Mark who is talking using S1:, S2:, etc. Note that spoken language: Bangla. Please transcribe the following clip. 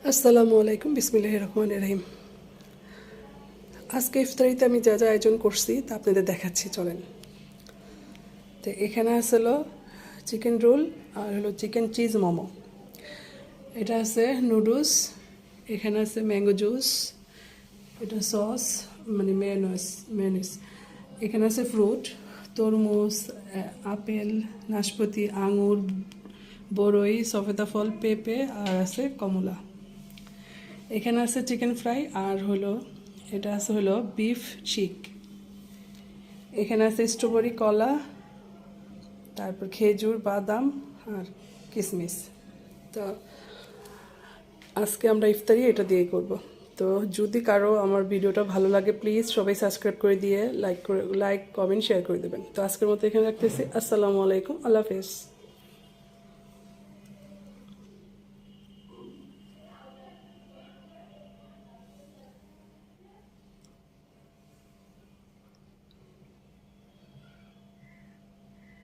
S1: আসসালামু আলাইকুম, বিসমিল্লাহির রহমানির রহিম। আজকে ইফতারিতে আমি যা যা আয়োজন করছি তা আপনাদের দেখাচ্ছি, চলেন। তো এখানে আছে হলো চিকেন রোল আর হলো চিকেন চিজ মোমো। এটা আছে নুডলস, এখানে আছে ম্যাঙ্গো জুস, এটা সস মানে মেয়োনিজ। এখানে আছে ফ্রুট, তরমুজ, আপেল, নাশপাতি, আঙুর, বরই, সফেদা ফল, পেঁপে আর আছে কমলা। এখানে আছে চিকেন ফ্রাই আর হলো এটা আছে হলো বিফ চিক। এখানে আছে স্ট্রবেরি, কলা, তারপর খেজুর, বাদাম আর কিশমিশ। তো আজকে আমরা ইফতারি এটা দিয়ে করব। তো যদি কারো আমার ভিডিওটা ভালো লাগে প্লিজ সবাই সাবস্ক্রাইব করে দিয়ে লাইক কমেন্ট শেয়ার করে দেবেন। তো আজকের মতো এখানে রাখতেছি। আসসালামু আলাইকুম, আল্লাহ হাফেজ।